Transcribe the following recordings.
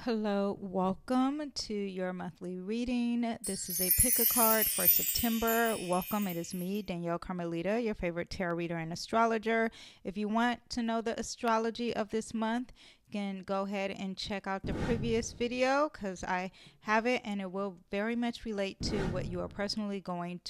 Hello, welcome to your monthly reading. This is a pick a card for September. Welcome, it is me, Danyell Carmelita, your favorite tarot reader and astrologer. If you want to know the astrology of this month, you can go ahead and check out the previous video because I have it and it will very much relate to what you are personally going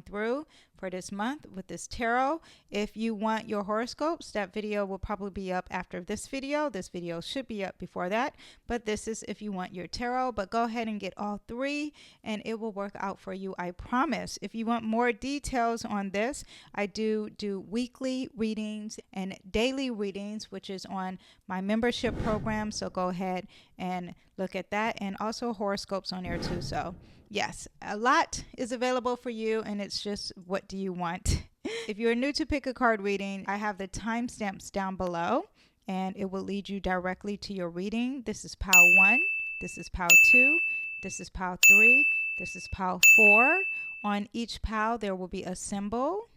through for this month with this tarot. If you want your horoscopes, that video will probably be up after this video. This video should be up before that, but this is if you want your tarot. But go ahead and get all three and it will work out for you, I promise. If you want more details on this, I do weekly readings and daily readings, which is on my membership program, so go ahead and look at that, and also horoscopes on there too. So yes, a lot is available for you, and it's just what do you want. If you're new to pick a card reading, I have the timestamps down below and it will lead you directly to your reading. This is pile 1, this is pile 2, this is pile 3, this is pile 4. On each pile there will be a symbol.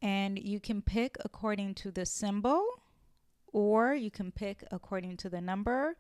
And you can pick according to the symbol, or you can pick according to the number,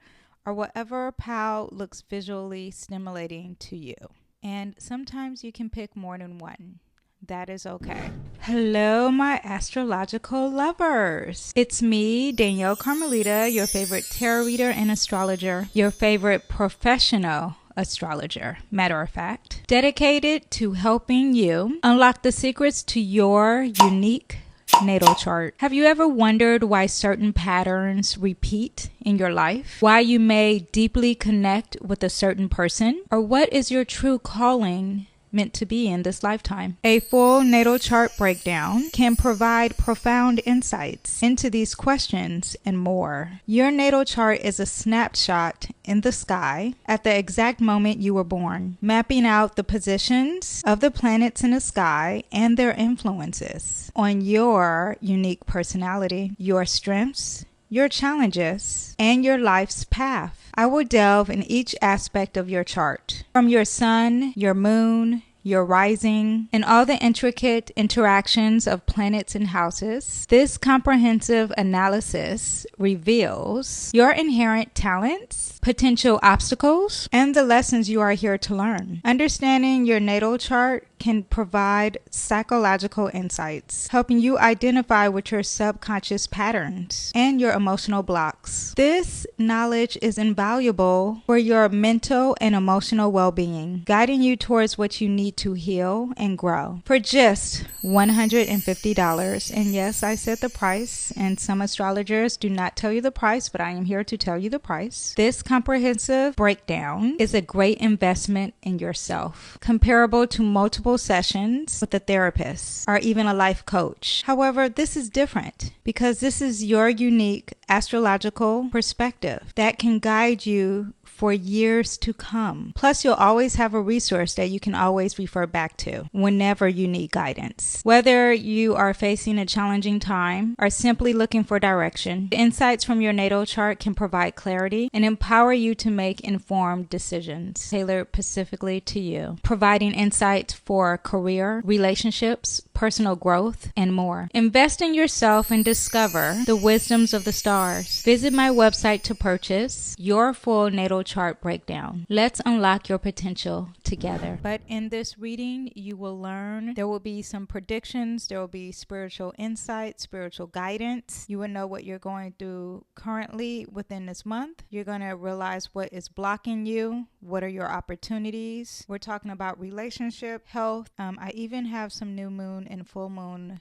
or whatever pile looks visually stimulating to you. And sometimes you can pick more than one. That is okay. Hello, my astrological lovers. It's me, Danyell Carmelita, your favorite tarot reader and astrologer, your favorite professional astrologer, matter of fact, dedicated to helping you unlock the secrets to your unique natal chart. Have you ever wondered why certain patterns repeat in your life? Why you may deeply connect with a certain person? Or what is your true calling meant to be in this lifetime? A full natal chart breakdown can provide profound insights into these questions and more. Your natal chart is a snapshot in the sky at the exact moment you were born, mapping out the positions of the planets in the sky and their influences on your unique personality, your strengths, your challenges, and your life's path. I will delve in each aspect of your chart, from your sun, your moon, your rising, and all the intricate interactions of planets and houses. This comprehensive analysis reveals your inherent talents, potential obstacles, and the lessons you are here to learn. Understanding your natal chart can provide psychological insights, helping you identify with your subconscious patterns and your emotional blocks. This knowledge is invaluable for your mental and emotional well-being, guiding you towards what you need to heal and grow. For just $150, and yes, I said the price, and some astrologers do not tell you the price, but I am here to tell you the price. This comprehensive breakdown is a great investment in yourself, comparable to multiple sessions with a therapist or even a life coach. However, this is different because this is your unique astrological perspective that can guide you for years to come. Plus, you'll always have a resource that you can always refer back to whenever you need guidance. Whether you are facing a challenging time or simply looking for direction, the insights from your natal chart can provide clarity and empower you to make informed decisions tailored specifically to you, providing insights for career, relationships, personal growth, and more. Invest in yourself and discover the wisdoms of the stars. Visit my website to purchase your full natal chart breakdown. Let's unlock your potential together. But in this reading, you will learn, there will be some predictions, there will be spiritual insight, spiritual guidance. You will know what you're going through currently within this month. You're going to realize what is blocking you, what are your opportunities. We're talking about relationship, health. I even have some new moon and full moon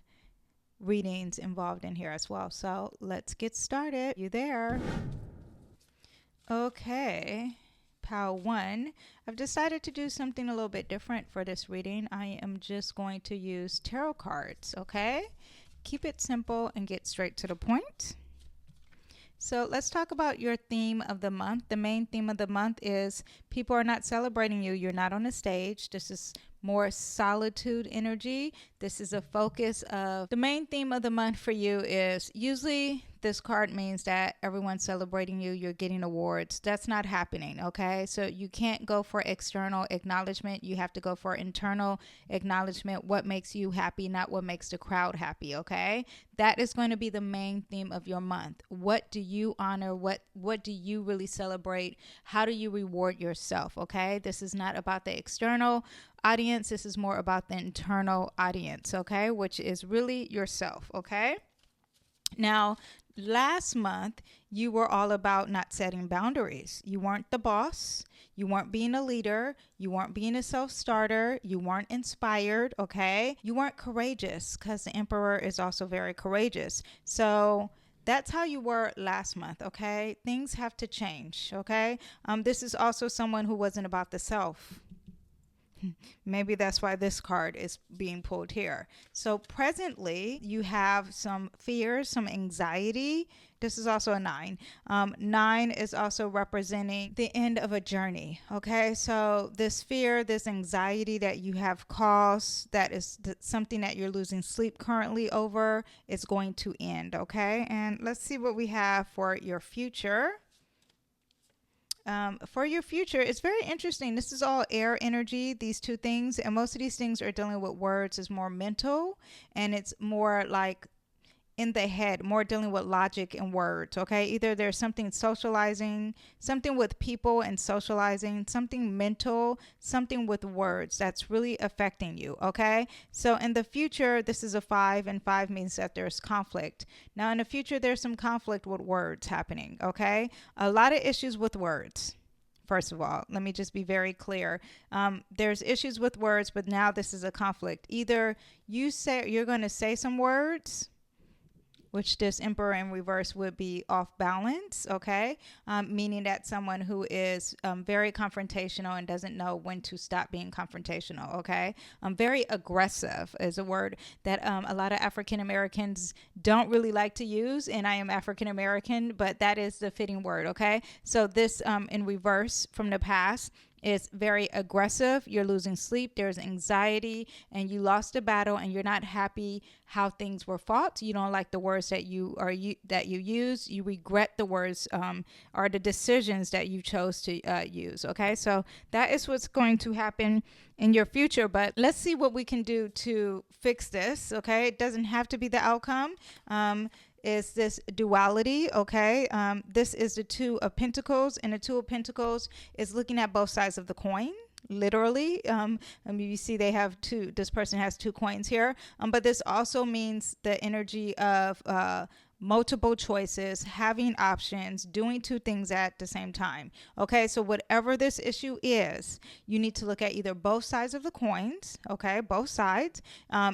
readings involved in here as well. So let's get started. You there? Okay, pile 1. I've decided to do something a little bit different for this reading. I am just going to use tarot cards, okay? Keep it simple and get straight to the point. So let's talk about your theme of the month. The main theme of the month is people are not celebrating you. You're not on the stage. This is more solitude energy. This is a focus of the main theme of the month for you is usually this card means that everyone's celebrating you, you're getting awards. That's not happening, okay? So you can't go for external acknowledgement. You have to go for internal acknowledgement. What makes you happy, not what makes the crowd happy, okay? That is going to be the main theme of your month. What do you honor? What do you really celebrate? How do you reward yourself, okay? This is not about the external audience. This is more about the internal audience, okay? Which is really yourself, okay? Now, last month, you were all about not setting boundaries. You weren't the boss. You weren't being a leader. You weren't being a self-starter. You weren't inspired, okay? You weren't courageous because the Emperor is also very courageous. So that's how you were last month, okay? Things have to change, okay? This is also someone who wasn't about the self. Maybe that's why this card is being pulled here. So presently, you have some fears, some anxiety. This is also a 9. 9 is also representing the end of a journey. Okay, so this fear, this anxiety that you have caused, that is something that you're losing sleep currently over, is going to end. Okay, and let's see what we have for your future. For your future, it's very interesting. This is all air energy, these two things. And most of these things are dealing with words. It's more mental and it's more like in the head, more dealing with logic and words, okay? Either there's something socializing, something with people and socializing, something mental, something with words that's really affecting you, okay? So in the future, this is a 5, and 5 means that there's conflict. Now in the future, there's some conflict with words happening, okay? A lot of issues with words. First of all, let me just be very clear. There's issues with words, but now this is a conflict. Either you say you're going to say some words, which this Emperor in reverse would be off balance, okay? Meaning that someone who is very confrontational and doesn't know when to stop being confrontational, okay? Very aggressive is a word that a lot of African Americans don't really like to use, and I am African American, but that is the fitting word, okay? So this in reverse from the past is very aggressive. You're losing sleep. There's anxiety, and you lost a battle, and you're not happy how things were fought. You don't like the words that you use. You regret the words or the decisions that you chose to use. Okay, so that is what's going to happen in your future. But let's see what we can do to fix this. Okay, it doesn't have to be the outcome. Is this duality, okay? This is the 2 of Pentacles, and the 2 of Pentacles is looking at both sides of the coin, literally. You see they have 2, this person has 2 coins here, but this also means the energy of multiple choices, having options, doing 2 things at the same time. Okay, so whatever this issue is, you need to look at either both sides of the coins, okay, both sides.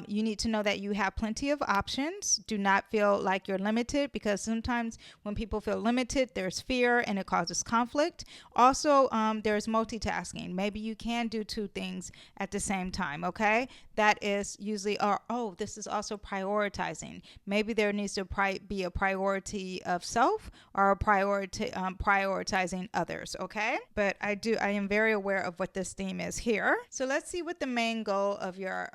You need to know that you have plenty of options. Do not feel like you're limited, because sometimes when people feel limited, there's fear and it causes conflict. Also, there's multitasking. Maybe you can do 2 things at the same time, okay? That is usually, this is also prioritizing. Maybe there needs to be a priority of self or a priority prioritizing others, okay? But I am very aware of what this theme is here. So let's see what the main goal of your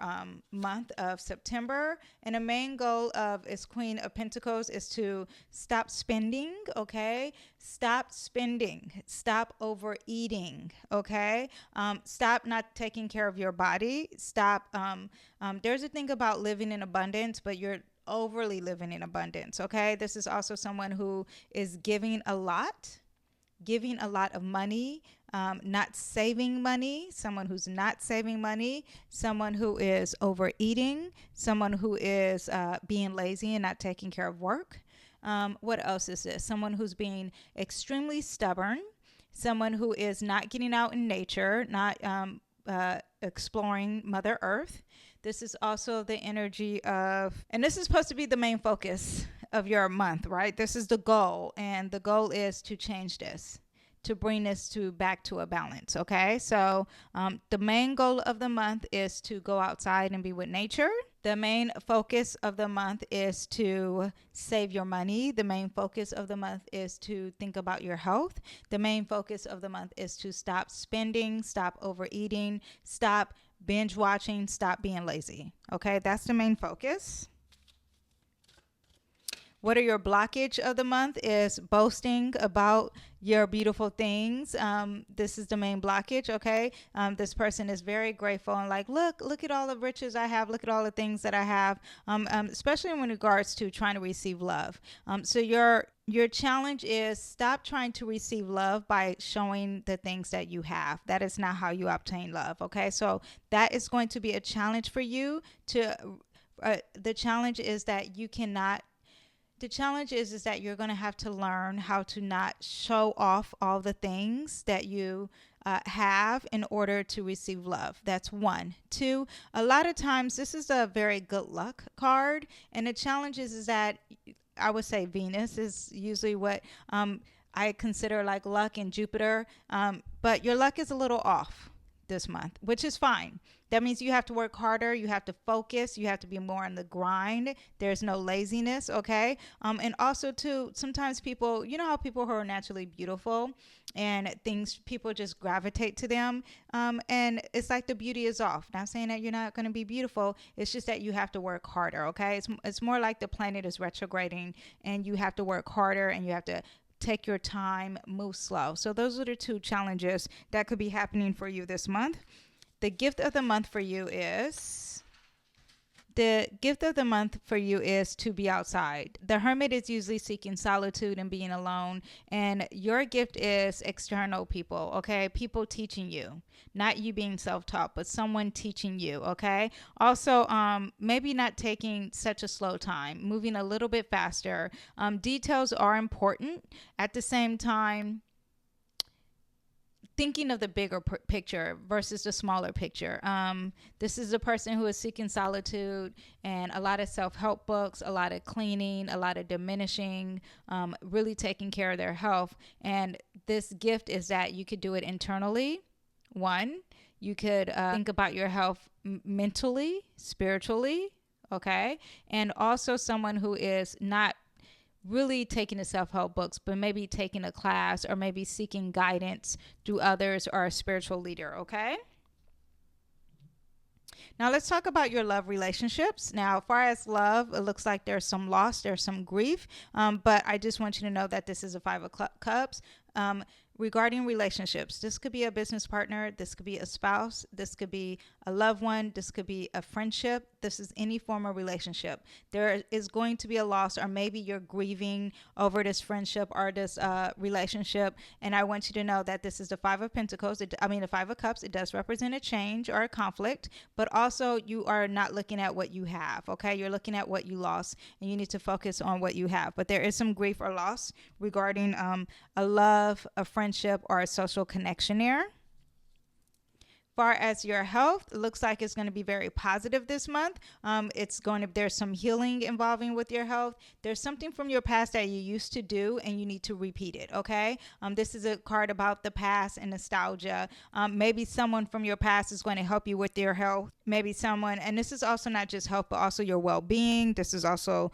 month of September, and the main goal of is Queen of Pentacles is to stop spending, okay? Stop spending, stop overeating, okay? Stop not taking care of your body. Stop. There's a thing about living in abundance, but you're overly living in abundance, okay? This is also someone who is giving a lot of money, not saving money, someone who's not saving money, someone who is overeating, someone who is being lazy and not taking care of work. What else is this? Someone who's being extremely stubborn, someone who is not getting out in nature, not exploring Mother Earth. This is also the energy of, and this is supposed to be the main focus of your month, right? This is the goal, and the goal is to change this, to bring this back to a balance, okay? So the main goal of the month is to go outside and be with nature. The main focus of the month is to save your money. The main focus of the month is to think about your health. The main focus of the month is to stop spending, stop overeating, stop binge watching, stop being lazy. Okay, that's the main focus. What are your blockage of the month is boasting about your beautiful things. This is the main blockage, okay? This person is very grateful and like, look at all the riches I have. Look at all the things that I have, especially in regards to trying to receive love. So your challenge is stop trying to receive love by showing the things that you have. That is not how you obtain love, okay? So that is going to be a challenge for you to, the challenge is that you cannot the challenge is that you're going to have to learn how to not show off all the things that you have in order to receive love. That's one. Two, a lot of times this is a very good luck card. And the challenge is that I would say Venus is usually what I consider like luck, and Jupiter. But your luck is a little off this month, which is fine. That means you have to work harder. You have to focus. You have to be more on the grind. There's no laziness, okay? And also, too, sometimes people, you know how people who are naturally beautiful and people just gravitate to them. And it's like the beauty is off. Not saying that you're not going to be beautiful. It's just that you have to work harder, okay? It's more like the planet is retrograding and you have to work harder and you have to take your time, move slow. So those are the two challenges that could be happening for you this month. The gift of the month for you is to be outside. The hermit is usually seeking solitude and being alone. And your gift is external people, okay? People teaching you. Not you being self-taught, but someone teaching you, okay? Also, maybe not taking such a slow time, moving a little bit faster. Details are important. At the same time, thinking of the bigger picture versus the smaller picture. This is a person who is seeking solitude and a lot of self-help books, a lot of cleaning, a lot of diminishing, really taking care of their health. And this gift is that you could do it internally. One, you could think about your health mentally, spiritually, okay? And also someone who is not really taking the self-help books, but maybe taking a class or maybe seeking guidance through others or a spiritual leader, okay? Now let's talk about your love relationships. Now, as far as love, it looks like there's some loss, there's some grief, but I just want you to know that this is a 5 of Cups. Regarding relationships, this could be a business partner, this could be a spouse, this could be a loved one, this could be a friendship, this is any form of relationship. There is going to be a loss, or maybe you're grieving over this friendship or this relationship, and I want you to know that this is the 5 of Pentacles, the 5 of Cups. It does represent a change or a conflict, but also you are not looking at what you have, okay? You're looking at what you lost, and you need to focus on what you have, but there is some grief or loss regarding a love, a friendship, or a social connection there. Far as your health, it looks like it's going to be very positive this month. There's some healing involving with your health. There's something from your past that you used to do and you need to repeat it, okay? This is a card about the past and nostalgia. Maybe someone from your past is going to help you with your health. Maybe someone, and this is also not just health, but also your well-being. This is also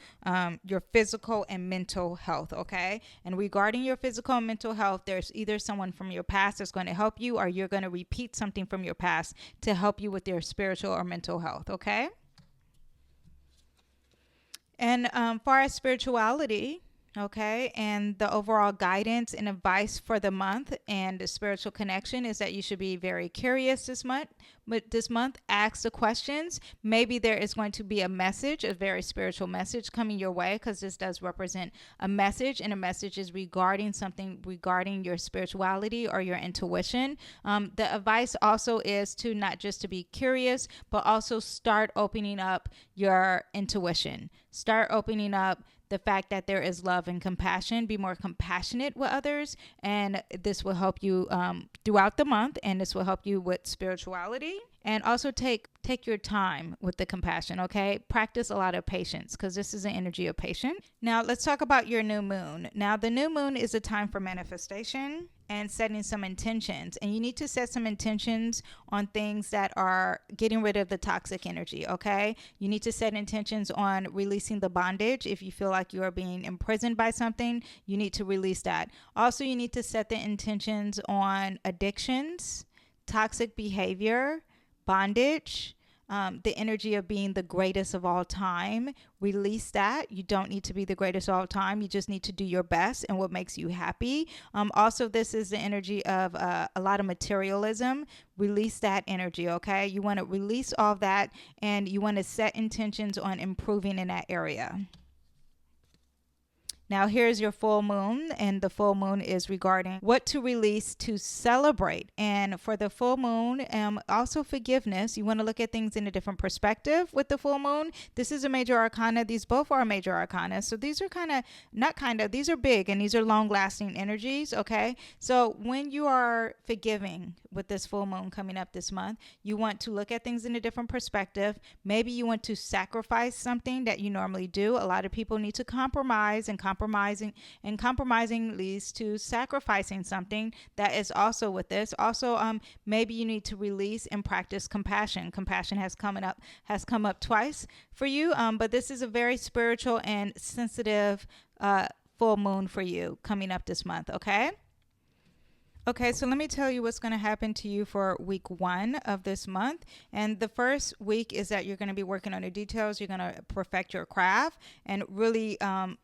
your physical and mental health, okay? And regarding your physical and mental health, there's either someone from your past that's going to help you, or you're going to repeat something from your past to help you with your spiritual or mental health, okay? And far as spirituality, okay, and the overall guidance and advice for the month and the spiritual connection is that you should be very curious this month. But this month, ask the questions. Maybe there is going to be a message, a very spiritual message coming your way, because this does represent a message, and a message is regarding something regarding your spirituality or your intuition. The advice also is to not just to be curious, but also start opening up your intuition. Start opening up the fact that there is love and compassion. Be more compassionate with others, and this will help you throughout the month, and this will help you with spirituality. And also take your time with the compassion, okay? Practice a lot of patience, because this is an energy of patience. Now, let's talk about your new moon. Now, the new moon is a time for manifestation and setting some intentions. And you need to set some intentions on things that are getting rid of the toxic energy, okay? You need to set intentions on releasing the bondage. If you feel like you are being imprisoned by something, you need to release that. Also, you need to set the intentions on addictions, toxic behavior, bondage, the energy of being the greatest of all time. Release that. You don't need to be the greatest of all time. You just need to do your best and what makes you happy. Also, this is the energy of a lot of materialism. Release that energy, okay? You want to release all of that, and you want to set intentions on improving in that area. Now, here's your full moon, and the full moon is regarding what to release to celebrate. And for the full moon, also forgiveness. You want to look at things in a different perspective with the full moon. This is a major arcana. These both are major arcana. So these are these are big, and these are long lasting energies. Okay. So when you are forgiving with this full moon coming up this month, you want to look at things in a different perspective. Maybe you want to sacrifice something that you normally do. A lot of people need to compromise, and compromising leads to sacrificing something. That is also with this. Also, maybe you need to release and practice compassion. Compassion has come up twice for you, but this is a very spiritual and sensitive full moon for you coming up this month. Okay, so let me tell you what's going to happen to you for week 1 of this month. And the first week is that you're going to be working on the details. You're going to perfect your craft and really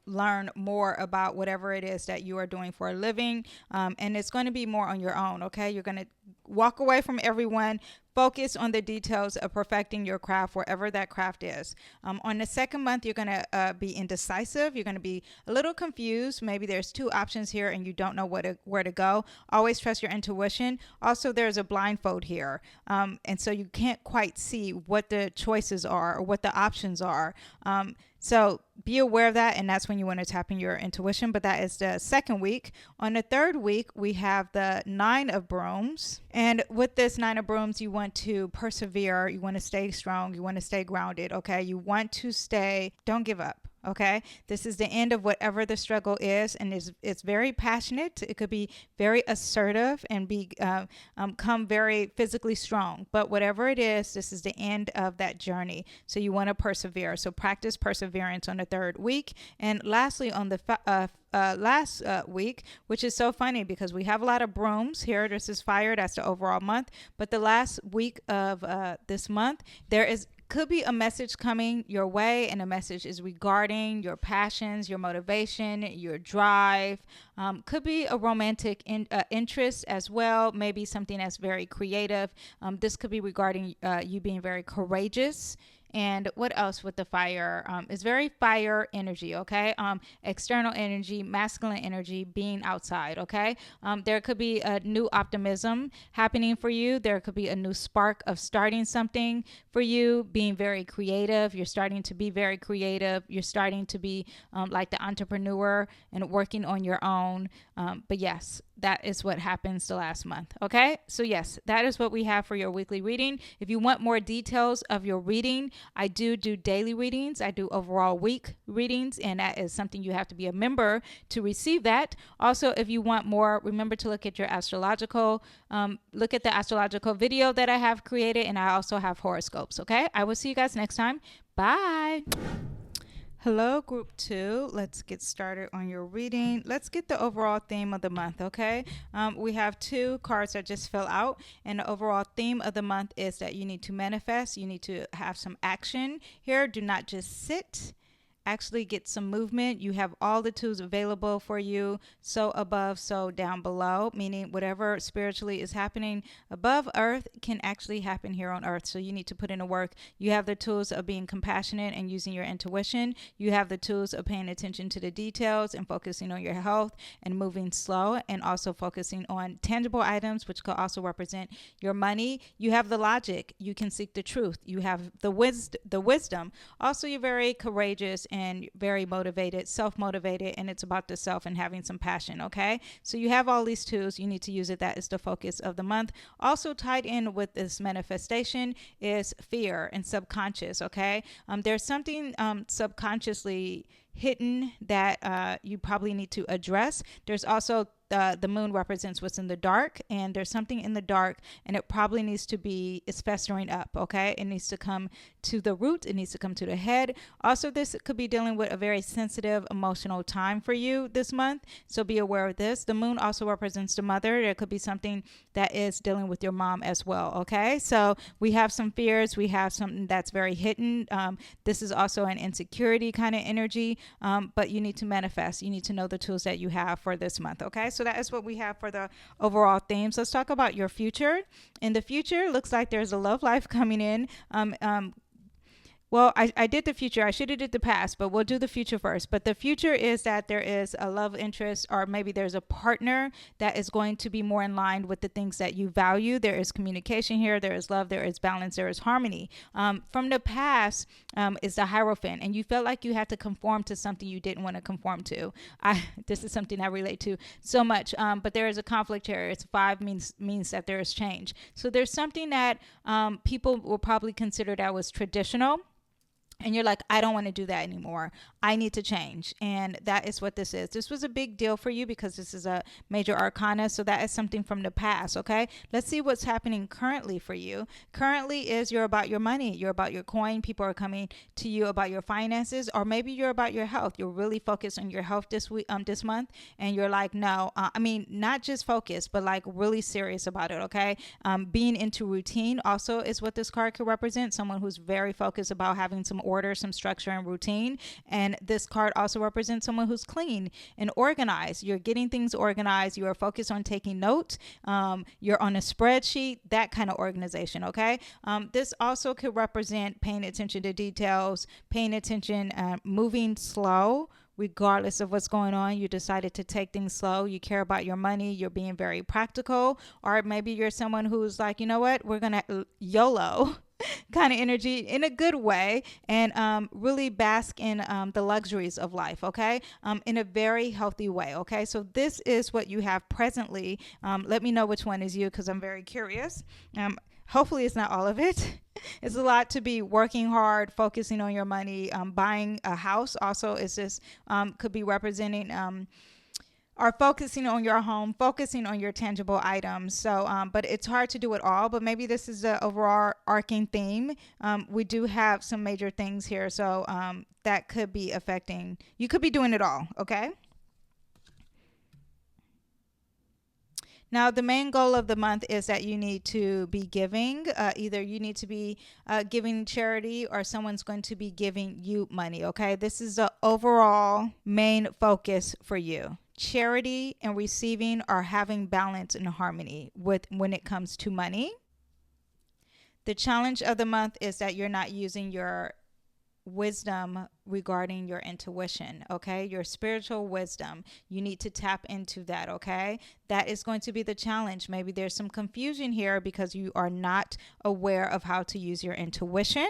learn more about whatever it is that you are doing for a living. And it's going to be more on your own, okay? You're going to walk away from everyone. Focus on the details of perfecting your craft, wherever that craft is. On the second month, you're going to be indecisive. You're going to be a little confused. Maybe there's 2 options here and you don't know where to go. Always trust your intuition. Also, there's a blindfold here. And so you can't quite see what the choices are or what the options are. So be aware of that, and that's when you want to tap in your intuition. But that is the second week. On the third week, we have the 9 of Brooms. And with this 9 of Brooms, you want to persevere. You want to stay strong. You want to stay grounded, okay? You want to don't give up. Okay, this is the end of whatever the struggle is, and it's very passionate. It could be very assertive and come very physically strong. But whatever it is, this is the end of that journey. So you want to persevere. So practice perseverance on the third week. And lastly, on the last week, which is so funny because we have a lot of brooms here. This is fire. That's the overall month. But the last week of this month, could be a message coming your way, and a message is regarding your passions, your motivation, your drive. Could be a romantic interest as well, maybe something that's very creative. This could be regarding you being very courageous. And what else with the fire? It's very fire energy, okay? External energy, masculine energy, being outside, okay? There could be a new optimism happening for you. There could be a new spark of starting something for you, being very creative. You're starting to be very creative. You're starting to be like the entrepreneur and working on your own. But yes, that is what happens the last month. Okay. So yes, that is what we have for your weekly reading. If you want more details of your reading, I do daily readings. I do overall week readings, and that is something you have to be a member to receive that. Also, if you want more, remember to look at the astrological video that I have created, and I also have horoscopes. Okay. I will see you guys next time. Bye. Hello, group 2. Let's get started on your reading. Let's get the overall theme of the month, okay? We have 2 cards that just fell out, and the overall theme of the month is that you need to manifest. You need to have some action here. Do not just sit. Actually get some movement. You have all the tools available for you, so above, so down below, meaning whatever spiritually is happening above earth can actually happen here on earth. So you need to put in the work. You have the tools of being compassionate and using your intuition. You have the tools of paying attention to the details and focusing on your health and moving slow, and also focusing on tangible items, which could also represent your money. You have the logic. You can seek the truth. You have the wisdom. Also, you're very courageous and very motivated, self-motivated, and it's about the self and having some passion, okay? So you have all these tools. You need to use it. That is the focus of the month. Also tied in with this manifestation is fear and subconscious, okay? There's something subconsciously hidden that you probably need to address. There's also the moon represents what's in the dark, and there's something in the dark, and it probably needs to be, it's festering up, okay? It needs to come to the root. It needs to come to the head. Also, this could be dealing with a very sensitive, emotional time for you this month, so be aware of this. The moon also represents the mother. There could be something that is dealing with your mom as well, okay? So we have some fears. We have something that's very hidden. This is also an insecurity kind of energy, but you need to manifest. You need to know the tools that you have for this month, okay? So that is what we have for the overall themes. Let's talk about your future. In the future, looks like there's a love life coming in. Well, I did the future. I should have did the past, but we'll do the future first. But the future is that there is a love interest, or maybe there's a partner that is going to be more in line with the things that you value. There is communication here. There is love. There is balance. There is harmony. From the past is the Hierophant, and you felt like you had to conform to something you didn't want to conform to. This is something I relate to so much, but there is a conflict here. It's 5 means that there is change. So there's something that people will probably consider that was traditional. And you're like, I don't want to do that anymore. I need to change. And that is what this is. This was a big deal for you because this is a major arcana. So that is something from the past. Okay. Let's see what's happening currently for you. Currently is you're about your money. You're about your coin. People are coming to you about your finances, or maybe you're about your health. You're really focused on your health this week, this month. And you're like, no, I mean, not just focused, but like really serious about it. Okay. Being into routine also is what this card could represent. Someone who's very focused about having some order, some structure and routine. And this card also represents someone who's clean and organized. You're getting things organized. You are focused on taking notes. You're on a spreadsheet, that kind of organization. Okay. This also could represent paying attention to details, paying attention, moving slow. Regardless of what's going on, you decided to take things slow. You care about your money. You're being very practical. Or maybe you're someone who's like, you know what, we're going to YOLO kind of energy in a good way, and really bask in the luxuries of life, okay, in a very healthy way, okay? So this is what you have presently. Let me know which one is you, because I'm very curious. Hopefully it's not all of it. It's a lot to be working hard, focusing on your money. Buying a house also is just could be representing are focusing on your home, focusing on your tangible items. So, but it's hard to do it all, but maybe this is the overall arcing theme. We do have some major things here. So that could be affecting, you could be doing it all. Okay. Now, the main goal of the month is that you need to be giving. Either you need to be giving charity, or someone's going to be giving you money. Okay. This is the overall main focus for you. Charity and receiving are having balance and harmony with when it comes to money. The challenge of the month is that you're not using your wisdom regarding your intuition, okay? Your spiritual wisdom. You need to tap into that, okay? That is going to be the challenge. Maybe there's some confusion here because you are not aware of how to use your intuition.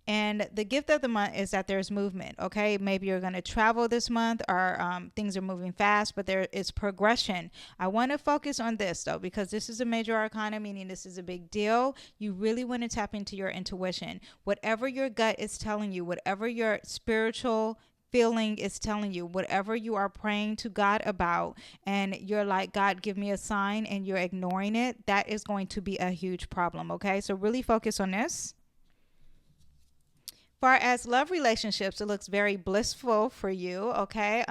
And the gift of the month is that there's movement, okay? Maybe you're going to travel this month, or things are moving fast, but there is progression. I want to focus on this, though, because this is a major arcana, meaning this is a big deal. You really want to tap into your intuition. Whatever your gut is telling you, whatever your spiritual feeling is telling you, whatever you are praying to God about, and you're like, God, give me a sign, and you're ignoring it, that is going to be a huge problem, okay? So really focus on this. Far as love relationships, it looks very blissful for you, okay?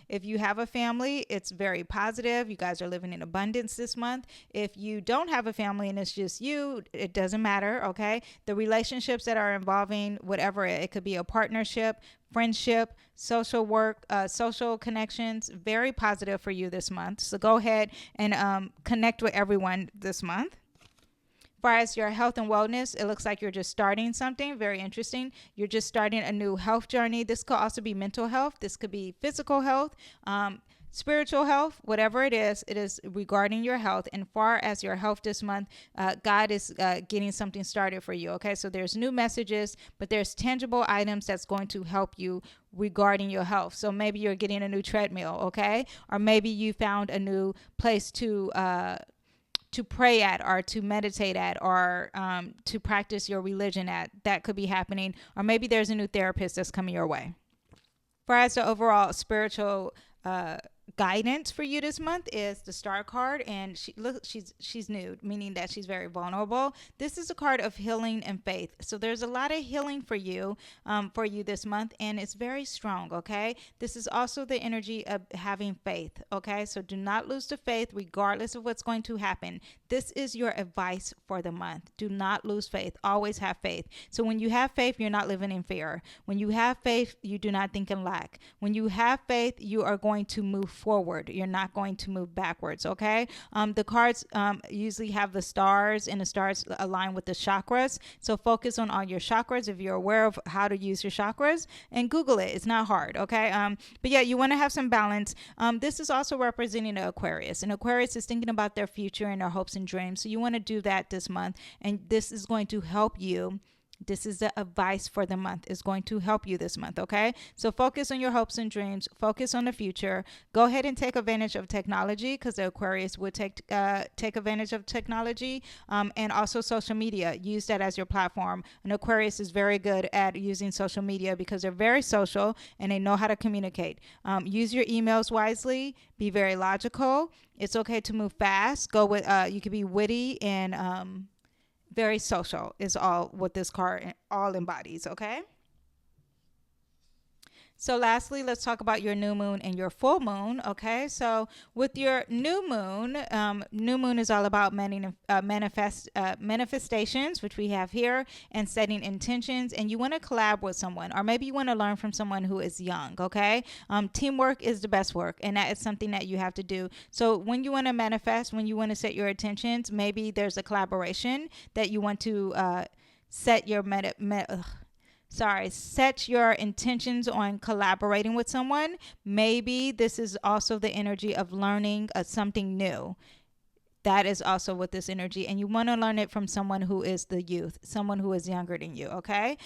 If you have a family, it's very positive. You guys are living in abundance this month. If you don't have a family and it's just you, it doesn't matter, okay? The relationships that are involving whatever, it could be a partnership, friendship, social work, social connections, very positive for you this month. So go ahead and connect with everyone this month. As far as your health and wellness, it looks like you're just starting something very interesting. You're just starting a new health journey. This could also be mental health. This could be physical health, spiritual health, whatever it is regarding your health. And far as your health this month, God is getting something started for you. Okay, so there's new messages, but there's tangible items that's going to help you regarding your health. So maybe you're getting a new treadmill, okay? Or maybe you found a new place to pray at, or to meditate at, or to practice your religion at. That could be happening. Or maybe there's a new therapist that's coming your way. For as the overall spiritual guidance for you this month is the Star card, and she's nude, meaning that she's very vulnerable. This is a card of healing and faith, so there's a lot of healing for you this month, and it's very strong. Okay, this is also the energy of having faith. Okay, so do not lose the faith regardless of what's going to happen. This is your advice for the month. Do not lose faith. Always have faith. So when you have faith, you're not living in fear. When you have faith, you do not think in lack. When you have faith, you are going to move forward. You're not going to move backwards. Okay. The cards usually have the stars, and the stars align with the chakras. So focus on all your chakras. If you're aware of how to use your chakras, and Google it. It's not hard. Okay. But yeah, you want to have some balance. This is also representing an Aquarius. And Aquarius is thinking about their future and their hopes and dreams. So you want to do that this month. And this is going to help you. This is the advice for the month. Is going to help you this month, okay? So focus on your hopes and dreams. Focus on the future. Go ahead and take advantage of technology, because the Aquarius would take advantage of technology, and also social media. Use that as your platform. And Aquarius is very good at using social media because they're very social and they know how to communicate. Use your emails wisely. Be very logical. It's okay to move fast. Go with you could be witty and very social is all what this card all embodies. Okay. So lastly, let's talk about your new moon and your full moon. Okay, so with your new moon is all about manifestations, which we have here, and setting intentions. And you want to collab with someone, or maybe you want to learn from someone who is young. Okay, teamwork is the best work, and that is something that you have to do. So when you want to manifest, when you want to set your intentions, maybe there's a collaboration that you want to set your set your intentions on collaborating with someone. Maybe this is also the energy of learning something new. That is also with this energy, and you want to learn it from someone who is the youth, someone who is younger than you. Okay.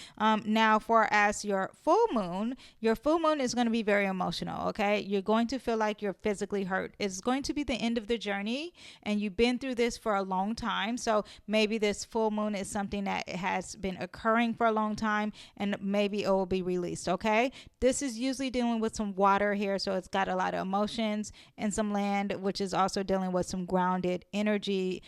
Now, for as your full moon is going to be very emotional. Okay. You're going to feel like you're physically hurt. It's going to be the end of the journey, and you've been through this for a long time. So maybe this full moon is something that has been occurring for a long time, and maybe it will be released. Okay. This is usually dealing with some water here, so it's got a lot of emotions, and some land, which is also dealing with some grounded energy.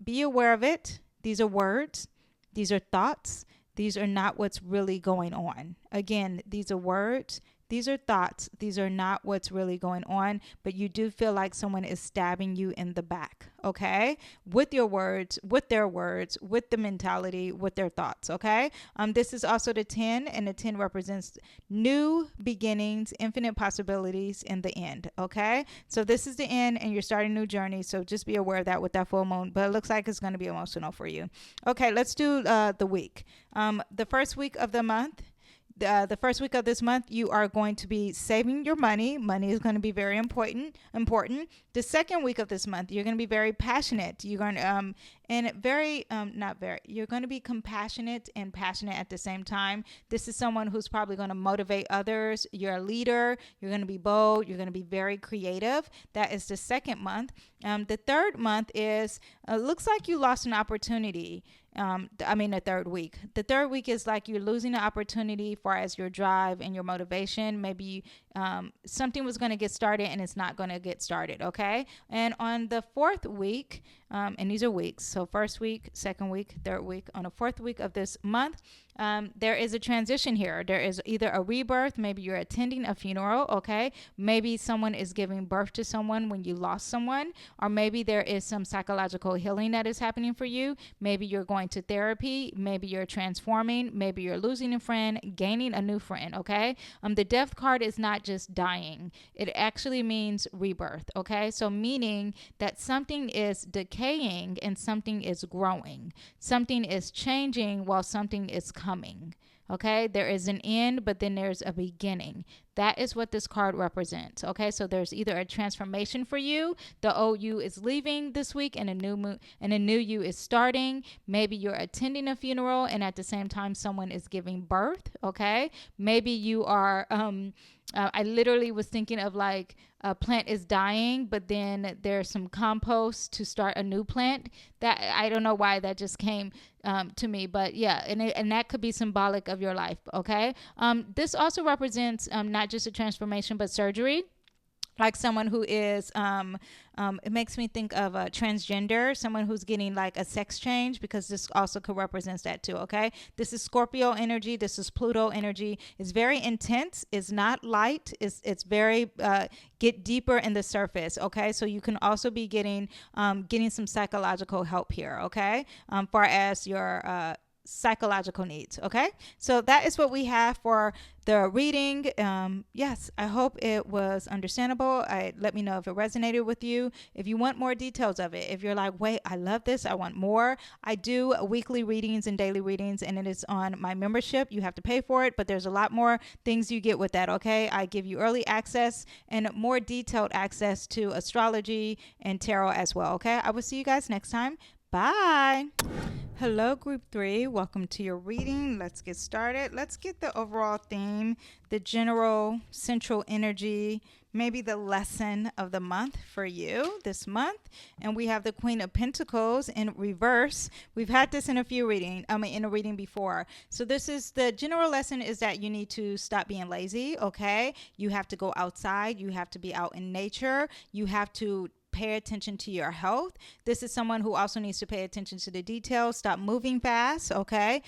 Be aware of it. These are words. These are thoughts. These are not what's really going on. Again, these are words. These are thoughts. These are not what's really going on, but you do feel like someone is stabbing you in the back, okay? With your words, with their words, with the mentality, with their thoughts, okay? This is also the 10, and the 10 represents new beginnings, infinite possibilities in the end, okay? So this is the end, and you're starting a new journey, so just be aware of that with that full moon, but it looks like it's going to be emotional for you. Okay, let's do the week. The first week of the month, the first week of this month, you are going to be saving your money. Money is going to be very important. The second week of this month, you're going to be very passionate. You're going to you're going to be compassionate and passionate at the same time. This is someone who's probably going to motivate others. You're a leader. You're going to be bold. You're going to be very creative. That is the second month. The third month is looks like you lost an opportunity. The third week. The third week is like you're losing an opportunity for as your drive and your motivation. Maybe something was going to get started and it's not going to get started. Okay. And on the fourth week, and these are weeks. So first week, second week, third week. On the fourth week of this month, there is a transition here. There is either a rebirth. Maybe you're attending a funeral. Okay. Maybe someone is giving birth to someone when you lost someone, or maybe there is some psychological healing that is happening for you. Maybe you're going to therapy. Maybe you're transforming. Maybe you're losing a friend, gaining a new friend. Okay. The death card is not just dying. It actually means rebirth. Okay. So meaning that something is decaying and something is growing. Something is changing while something is coming. Okay, there is an end, but then there's a beginning. That is what this card represents. Okay, so there's either a transformation for you. The old you is leaving this week, and a new you is starting. Maybe you're attending a funeral, and at the same time, someone is giving birth. Okay, maybe you are. I literally was thinking of like a plant is dying, but then there's some compost to start a new plant. That I don't know why that just came to me, but yeah, and that could be symbolic of your life. Okay, this also represents not just a transformation, but surgery. like someone who is it makes me think of a transgender, someone who's getting like a sex change, because this also could represent that too. Okay, this is Scorpio energy, this is Pluto energy. It's very intense, it's not light, it's very get deeper in the surface. Okay, so you can also be getting some psychological help here. Okay, far as your psychological needs. Okay, so that is what we have for the reading. Yes, I hope it was understandable. Let me know if it resonated with you. If you want more details of it, if you're like, wait, I love this, I want more, I do weekly readings and daily readings, and it is on my membership. You have to pay for it, but there's a lot more things you get with that. Okay, I give you early access and more detailed access to astrology and tarot as well. Okay, I will see you guys next time. Bye. Hello, group 3. Welcome to your reading. Let's get started. Let's get the overall theme, the general central energy, maybe the lesson of the month for you this month. And we have the Queen of Pentacles in reverse. We've had this in a reading before. So this is the general lesson, is that you need to stop being lazy. Okay, you have to go outside. You have to be out in nature. You have to pay attention to your health. This is someone who also needs to pay attention to the details. Stop moving fast. Okay.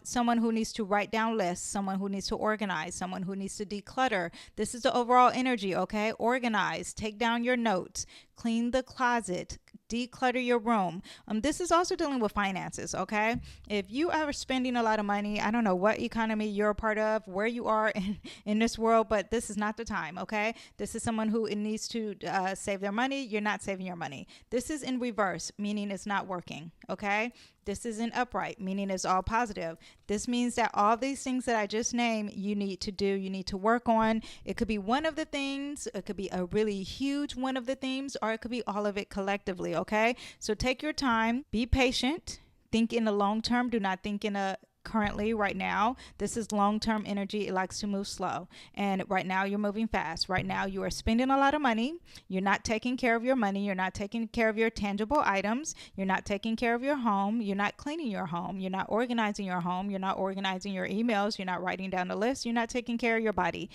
Someone who needs to write down lists, someone who needs to organize, someone who needs to declutter. This is the overall energy. Okay. Organize, take down your notes, clean the closet, declutter your room. This is also dealing with finances. Okay, if you are spending a lot of money, I don't know what economy you're a part of, where you are in this world, but this is not the time. Okay, this is someone who needs to save their money. You're not saving your money. This is in reverse, meaning it's not working. Okay, this is in upright, meaning it's all positive. This means that all these things that I just named, you need to do, you need to work on. It could be one of the things, it could be a really huge one of the themes, or it could be all of it collectively. Okay, so take your time, be patient, think in the long term. Do not think in a currently right now. This is long-term energy. It likes to move slow, and right now you're moving fast. Right now you are spending a lot of money. You're not taking care of your money. You're not taking care of your tangible items. You're not taking care of your home. You're not cleaning your home. You're not organizing your home. You're not organizing your emails. You're not writing down the list. You're not taking care of your body.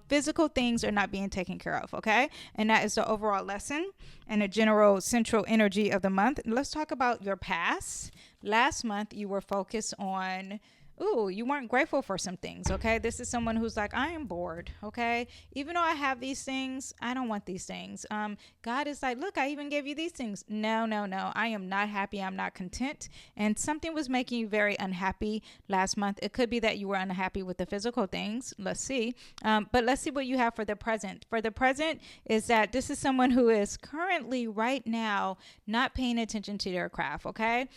Physical things are not being taken care of. Okay, and that is the overall lesson and a general central energy of the month. Let's talk about your past. Last month, you were focused on, you weren't grateful for some things. Okay, this is someone who's like, I am bored. Okay, even though I have these things, I don't want these things. God is like, look, I even gave you these things. No, I am not happy. I'm not content. And something was making you very unhappy last month. It could be that you were unhappy with the physical things. Let's see. But let's see what you have for the present. For the present is that this is someone who is currently right now not paying attention to their craft. Okay,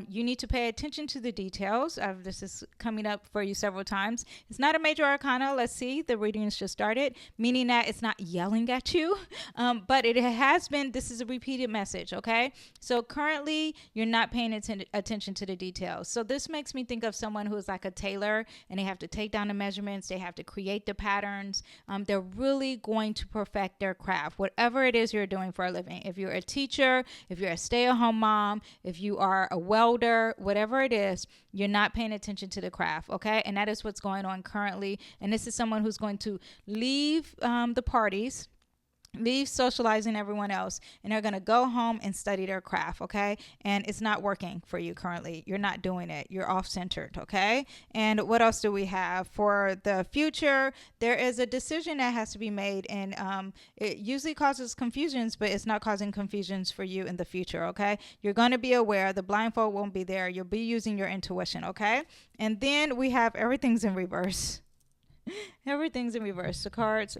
you need to pay attention to the details. This is coming up for you several times. It's not a major arcana. Let's see. The readings just started, meaning that it's not yelling at you, but it has been. This is a repeated message. Okay, so currently you're not paying attention to the details. So this makes me think of someone who is like a tailor, and they have to take down the measurements. They have to create the patterns. They're really going to perfect their craft, whatever it is you're doing for a living. If you're a teacher, if you're a stay-at-home mom, if you are a welder, whatever it is, you're not paying attention to the craft. Okay, and that is what's going on currently. And this is someone who's going to leave the parties, leave socializing everyone else, and they're going to go home and study their craft. Okay, and it's not working for you currently. You're not doing it. You're off-centered. Okay, and what else do we have for the future? There is a decision that has to be made, and it usually causes confusions, but it's not causing confusions for you in the future. Okay, you're going to be aware. The blindfold won't be there. You'll be using your intuition. Okay, and then we have everything's in reverse. Everything's in reverse. The cards.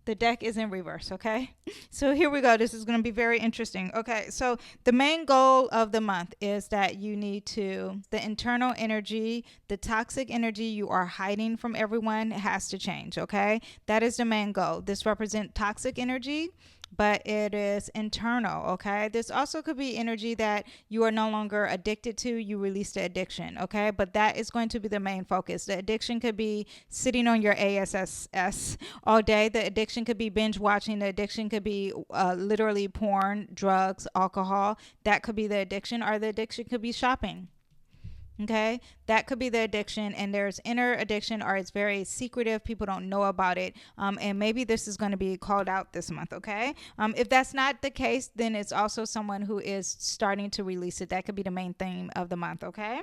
The deck is in reverse. Okay, so here we go. This is going to be very interesting. Okay, so the main goal of the month is that you need to, the internal energy, the toxic energy you are hiding from everyone has to change. Okay, that is the main goal. This represents toxic energy, but it is internal. Okay, this also could be energy that you are no longer addicted to. You release the addiction. Okay, but that is going to be the main focus. The addiction could be sitting on your ASS all day. The addiction could be binge watching. The addiction could be literally porn, drugs, alcohol. That could be the addiction, or the addiction could be shopping. Okay, that could be the addiction, and there's inner addiction, or it's very secretive. People don't know about it, and maybe this is going to be called out this month. Okay, if that's not the case, then it's also someone who is starting to release it. That could be the main theme of the month. Okay.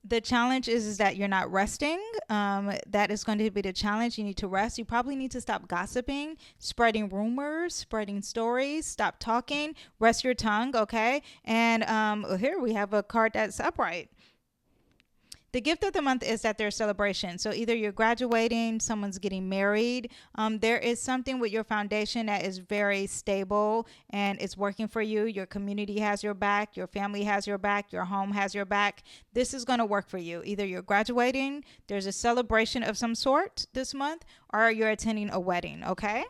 The challenge is that you're not resting. That is going to be the challenge. You need to rest. You probably need to stop gossiping, spreading rumors, spreading stories. Stop talking. Rest your tongue. Okay. And here we have a card that's upright. The gift of the month is that there's celebration. So either you're graduating, someone's getting married. There is something with your foundation that is very stable and it's working for you. Your community has your back. Your family has your back. Your home has your back. This is going to work for you. Either you're graduating, there's a celebration of some sort this month, or you're attending a wedding. Okay.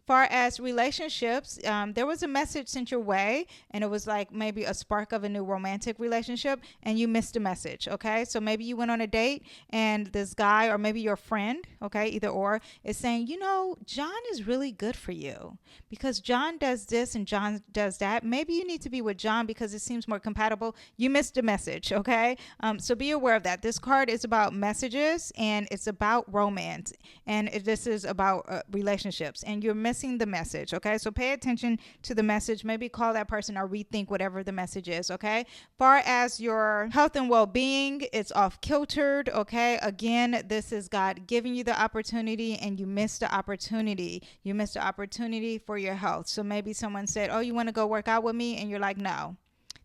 Far as relationships, there was a message sent your way, and it was like maybe a spark of a new romantic relationship, and you missed a message. Okay, so maybe you went on a date, and this guy, or maybe your friend, okay, either or, is saying, you know, John is really good for you because John does this and John does that. Maybe you need to be with John because it seems more compatible. You missed a message. Okay, so be aware of that. This card is about messages, and it's about romance, and this is about relationships, and you're missing the message. Okay, so pay attention to the message. Maybe call that person or rethink whatever the message is. Okay, far as your health and well-being, it's off kiltered. Okay, again, this is God giving you the opportunity, and you missed the opportunity. You missed the opportunity for your health. So maybe someone said, oh, you want to go work out with me, and you're like, no.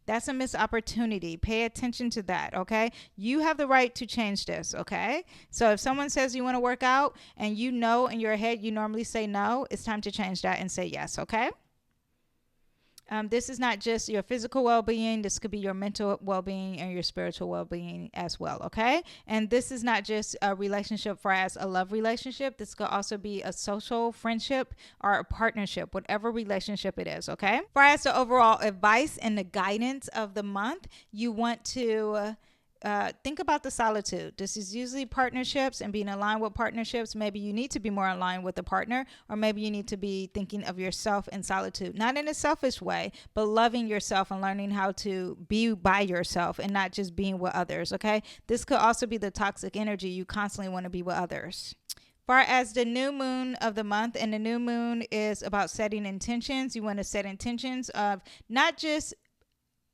That's a missed opportunity. Pay attention to that, okay? You have the right to change this, okay? So if someone says you want to work out and you know in your head you normally say no, it's time to change that and say yes, okay? This is not just your physical well-being. This could be your mental well-being and your spiritual well-being as well, okay? And this is not just a relationship for as a love relationship. This could also be a social friendship or a partnership, whatever relationship it is, okay? For as the overall advice and the guidance of the month, you want to think about the solitude. This is usually partnerships and being aligned with partnerships. Maybe you need to be more aligned with a partner, or maybe you need to be thinking of yourself in solitude, not in a selfish way, but loving yourself and learning how to be by yourself and not just being with others. Okay. This could also be the toxic energy. You constantly want to be with others. Far as the new moon of the month, and the new moon is about setting intentions. You want to set intentions of not just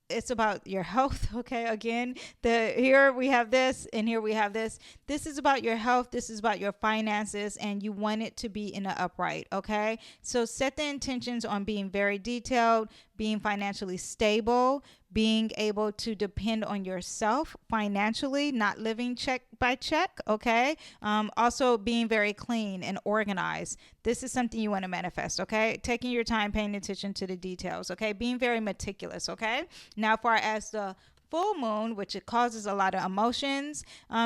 it's about your health. Okay, again, here we have this and here we have this. This is about your health. This is about your finances, and you want it to be in the upright. Okay, so set the intentions on being very detailed, being financially stable, being able to depend on yourself financially, not living check by check. Okay, also being very clean and organized. This is something you want to manifest. Okay, taking your time, paying attention to the details. Okay, being very meticulous. Okay, now far as the full moon, which it causes a lot of emotions,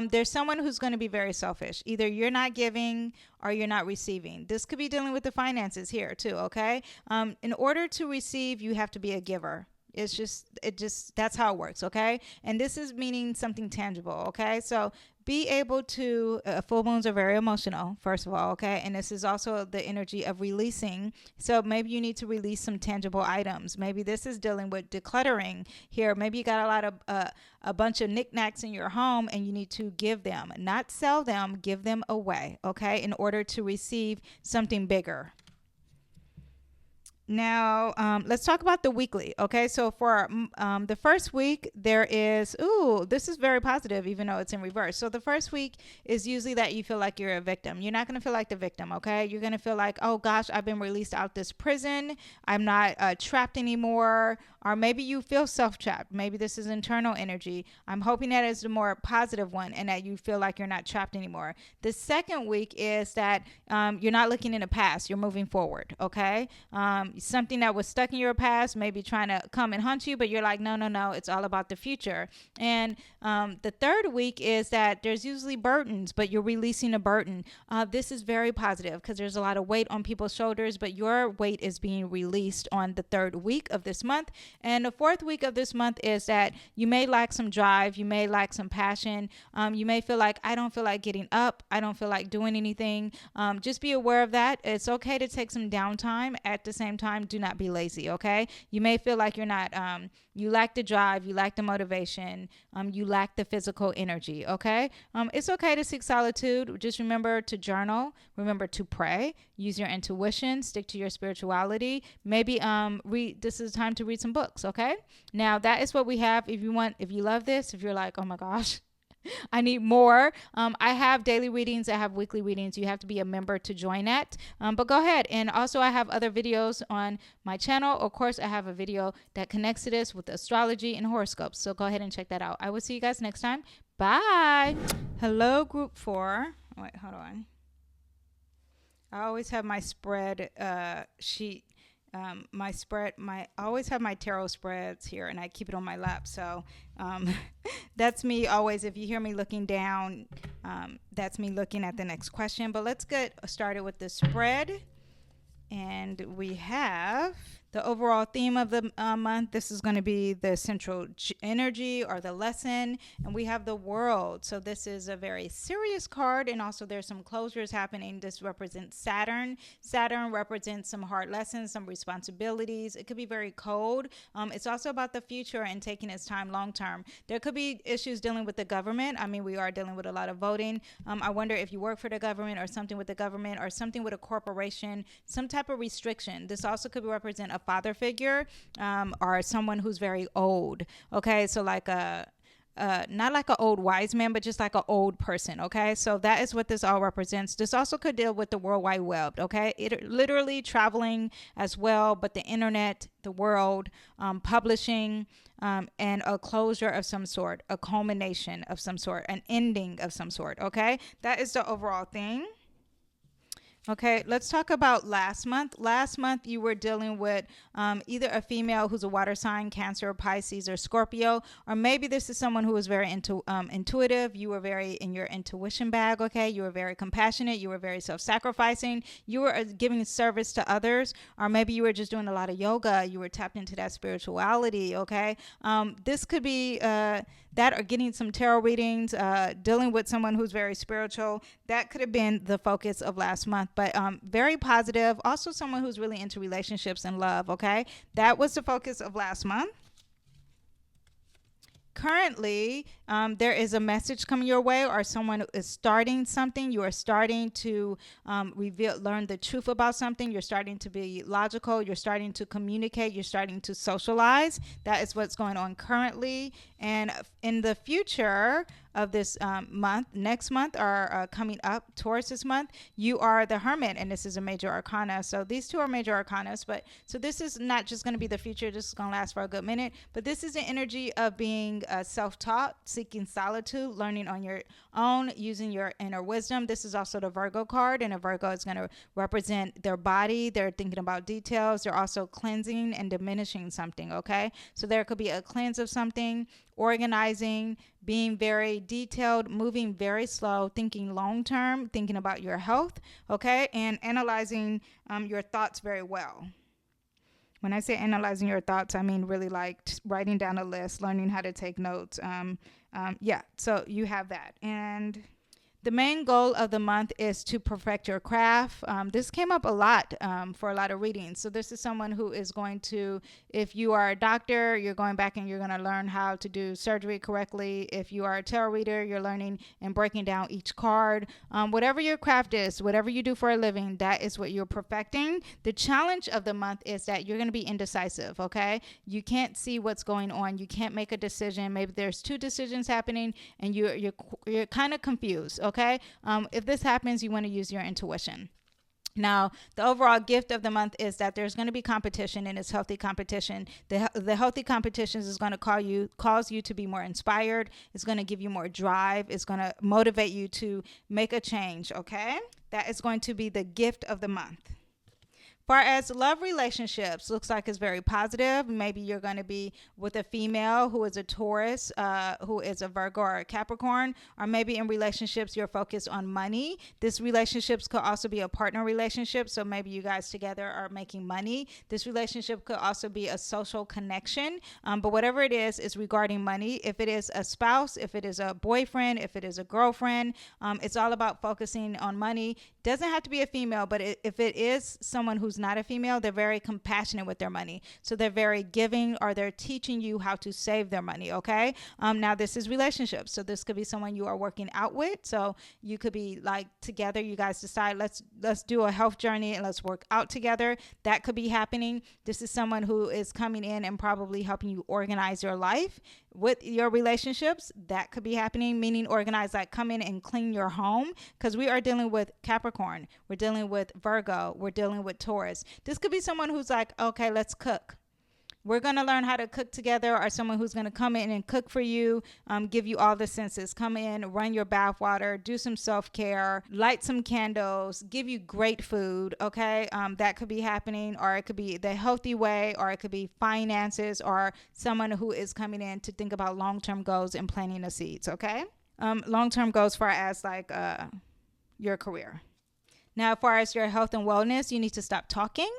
there's someone who's going to be very selfish. Either you're not giving or you're not receiving. This could be dealing with the finances here too. Okay, in order to receive, you have to be a giver. It just that's how it works. Okay, and this is meaning something tangible. Okay, so be able to full moons are very emotional, first of all. Okay, and this is also the energy of releasing. So maybe you need to release some tangible items. Maybe this is dealing with decluttering here. Maybe you got a lot of a bunch of knickknacks in your home, and you need to give them, not sell them, give them away. Okay, in order to receive something bigger. Now, let's talk about the weekly. Okay, so for the first week, there is, this is very positive, even though it's in reverse. So the first week is usually that you feel like you're a victim. You're not going to feel like the victim, okay? You're going to feel like, oh gosh, I've been released out this prison. I'm not trapped anymore. Or maybe you feel self-trapped. Maybe this is internal energy. I'm hoping that is the more positive one, and that you feel like you're not trapped anymore. The second week is that you're not looking in the past. You're moving forward, okay? Something that was stuck in your past, maybe trying to come and hunt you, but you're like, no, it's all about the future. And the third week is that there's usually burdens, but you're releasing a burden. This is very positive because there's a lot of weight on people's shoulders, but your weight is being released on the third week of this month. And the fourth week of this month is that you may lack some drive, you may lack some passion. You may feel like, I don't feel like getting up, I don't feel like doing anything. Just be aware of that. It's okay to take some downtime. At the same time, time, do not be lazy, okay? You may feel like you're not, you lack the drive, you lack the motivation, you lack the physical energy, okay? It's okay to seek solitude. Just remember to journal, remember to pray, use your intuition, stick to your spirituality. Maybe this is time to read some books, okay? Now, that is what we have. If you love this, if you're like, oh my gosh, I need more. I have daily readings. I have weekly readings. You have to be a member to join that. But go ahead. And also I have other videos on my channel. Of course, I have a video that connects to this with astrology and horoscopes. So go ahead and check that out. I will see you guys next time. Bye. Hello, group 4. Wait, hold on. I always have my spread sheet. I always have my tarot spreads here, and I keep it on my lap. So that's me always. If you hear me looking down, that's me looking at the next question. But let's get started with the spread. And we have the overall theme of the month. This is going to be the central energy or the lesson. And we have the world. So this is a very serious card. And also there's some closures happening. This represents Saturn. Saturn represents some hard lessons, some responsibilities. It could be very cold. It's also about the future and taking its time long term. There could be issues dealing with the government. I mean, we are dealing with a lot of voting. I wonder if you work for the government or something with the government or something with a corporation, some type of restriction. This also could represent a father figure or someone who's very old. Okay, so like not like an old wise man, but just like an old person. Okay, so that is what this all represents. This also could deal with the World Wide Web. Okay, it literally traveling as well, but the internet, the world, publishing, and a closure of some sort, a culmination of some sort, an ending of some sort. Okay, that is the overall thing. Okay, let's talk about last month. Last month, you were dealing with either a female who's a water sign, Cancer, Pisces, or Scorpio, or maybe this is someone who was very intuitive. You were very in your intuition bag, okay? You were very compassionate. You were very self-sacrificing. You were giving service to others, or maybe you were just doing a lot of yoga. You were tapped into that spirituality, okay? This could be that or getting some tarot readings, dealing with someone who's very spiritual. That could have been the focus of last month, but very positive. Also someone who's really into relationships and love, okay? That was the focus of last month. Currently, there is a message coming your way, or someone is starting something. You are starting to learn the truth about something. You're starting to be logical. You're starting to communicate. You're starting to socialize. That is what's going on currently. And in the future of this month, next month, or coming up towards this month, you are the Hermit, and this is a major arcana. So these two are major arcanas, but so this is not just going to be the future. This is going to last for a good minute, but this is the energy of being self-taught, seeking solitude, learning on your own, using your inner wisdom. This is also the Virgo card, and a Virgo is going to represent their body. They're thinking about details. They're also cleansing and diminishing something, okay? So there could be a cleanse of something, organizing, being very detailed, moving very slow, thinking long term, thinking about your health, okay, and analyzing your thoughts very well. When I say analyzing your thoughts, I mean really like writing down a list, learning how to take notes. Yeah, so you have that. And the main goal of the month is to perfect your craft. This came up a lot for a lot of readings. So this is someone who is going to, if you are a doctor, you're going back and you're going to learn how to do surgery correctly. If you are a tarot reader, you're learning and breaking down each card. Whatever your craft is, whatever you do for a living, that is what you're perfecting. The challenge of the month is that you're going to be indecisive, okay? You can't see what's going on. You can't make a decision. Maybe there's two decisions happening and you're kind of confused, okay? If this happens, you want to use your intuition. Now, the overall gift of the month is that there's going to be competition, and it's healthy competition. The healthy competitions is going to cause you to be more inspired. It's going to give you more drive. It's going to motivate you to make a change, okay? That is going to be the gift of the month. Far as love relationships, looks like it's very positive. Maybe you're going to be with a female who is a Taurus, who is a Virgo or a Capricorn, or maybe in relationships you're focused on money. This relationships could also be a partner relationship, so maybe you guys together are making money. This relationship could also be a social connection, but whatever it is regarding money. If it is a spouse, if it is a boyfriend, if it is a girlfriend, it's all about focusing on money. Doesn't have to be a female, but if it is someone who's who's not a female, they're very compassionate with their money. So they're very giving, or they're teaching you how to save their money. Okay. Now this is relationships. So this could be someone you are working out with. So you could be like together, you guys decide, let's do a health journey and let's work out together. That could be happening. This is someone who is coming in and probably helping you organize your life with your relationships. That could be happening, meaning organize, like come in and clean your home, because we are dealing with Capricorn, we're dealing with Virgo, we're dealing with Taurus. This could be someone who's like, okay, let's cook. We're going to learn how to cook together, or someone who's going to come in and cook for you, give you all the senses, come in, run your bath water, do some self-care, light some candles, give you great food. Okay. That could be happening, or it could be the healthy way, or it could be finances, or someone who is coming in to think about long-term goals and planting the seeds. Okay. Long-term goals far as like your career. Now, as far as your health and wellness, you need to stop talking.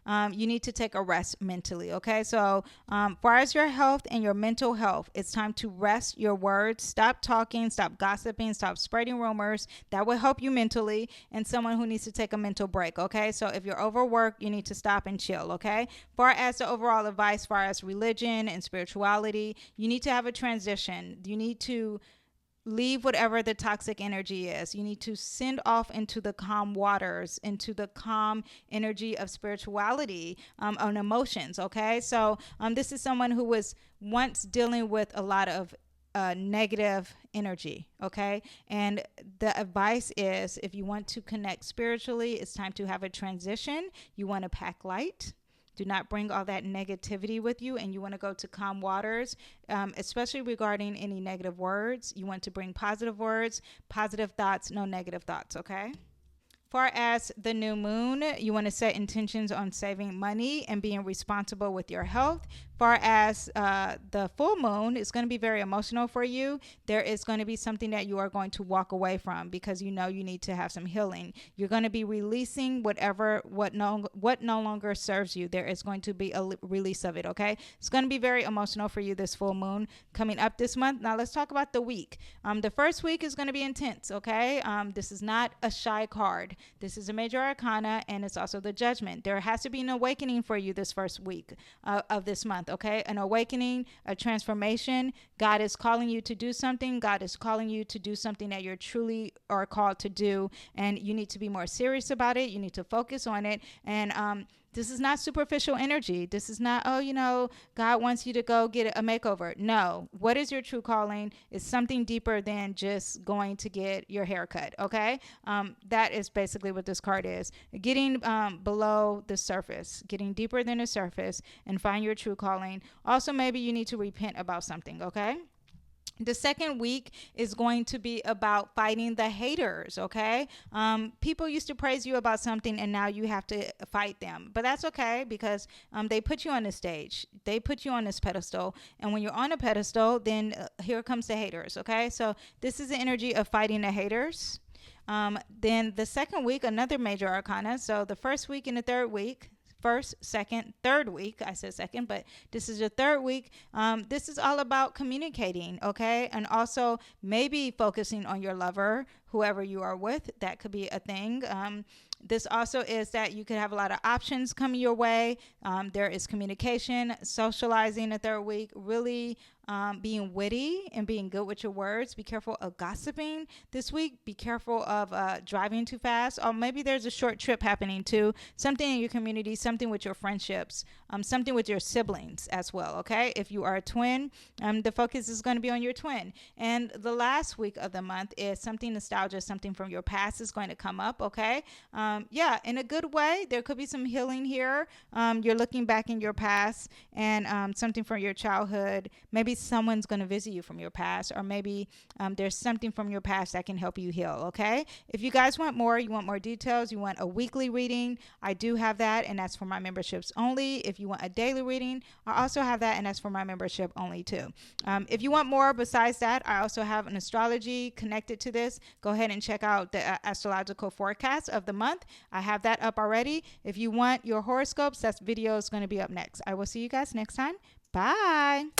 You need to take a rest mentally. Okay. So far as your health and your mental health, it's time to rest your words. Stop talking, stop gossiping, stop spreading rumors. That will help you mentally. And someone who needs to take a mental break. Okay. So if you're overworked, you need to stop and chill. Okay. Far as the overall advice, far as religion and spirituality, you need to have a transition. You need to leave whatever the toxic energy is. You need to send off into the calm waters, into the calm energy of spirituality, on emotions. Okay. So this is someone who was once dealing with a lot of negative energy. Okay. And the advice is, if you want to connect spiritually, it's time to have a transition. You want to pack light. Do not bring all that negativity with you, and you want to go to calm waters, especially regarding any negative words. You want to bring positive words, positive thoughts, no negative thoughts. Okay. Far as the new moon, you want to set intentions on saving money and being responsible with your health. Far as the full moon, it's going to be very emotional for you. There is going to be something that you are going to walk away from, because you know you need to have some healing. You're going to be releasing what no longer serves you. There is going to be a release of it. Okay, it's going to be very emotional for you, this full moon coming up this month. Now let's talk about the week. The first week is going to be intense. Okay, this is not a shy card. This is a major arcana, and it's also the Judgment. There has to be an awakening for you this first week of this month. Okay, an awakening, a transformation. God is calling you to do something. God is calling you to do something that you're truly are called to do, and you need to be more serious about it. You need to focus on it, and this is not superficial energy. This is not, God wants you to go get a makeover. No. What is your true calling is something deeper than just going to get your hair cut. Okay. That is basically what this card is. Getting below the surface, getting deeper than the surface, and find your true calling. Also, maybe you need to repent about something. Okay. The second week is going to be about fighting the haters. Okay. People used to praise you about something, and now you have to fight them, but that's okay, because they put you on the stage. They put you on this pedestal. And when you're on a pedestal, then here comes the haters. Okay. So this is the energy of fighting the haters. Then the second week, another major arcana. So the first week and the third week, first, second, third week. I said second, but this is your third week. This is all about communicating, okay? And also maybe focusing on your lover, whoever you are with. That could be a thing. This also is that you could have a lot of options coming your way. There is communication, socializing the third week, really being witty and being good with your words. Be careful of gossiping this week. Be careful of driving too fast. Or maybe there's a short trip happening too. Something in your community, something with your friendships, something with your siblings as well, okay? If you are a twin, the focus is going to be on your twin. And the last week of the month is something nostalgia, something from your past is going to come up, okay? In a good way. There could be some healing here. You're looking back in your past, and something from your childhood. Maybe someone's going to visit you from your past, or maybe there's something from your past that can help you heal. Okay. If you guys want more, you want more details, you want a weekly reading, I do have that, and that's for my memberships only. If you want a daily reading, I also have that, and that's for my membership only too. If you want more besides that, I also have an astrology connected to this. Go ahead and check out the astrological forecast of the month. I have that up already. If you want your horoscopes, that video is going to be up next. I will see you guys next time. Bye.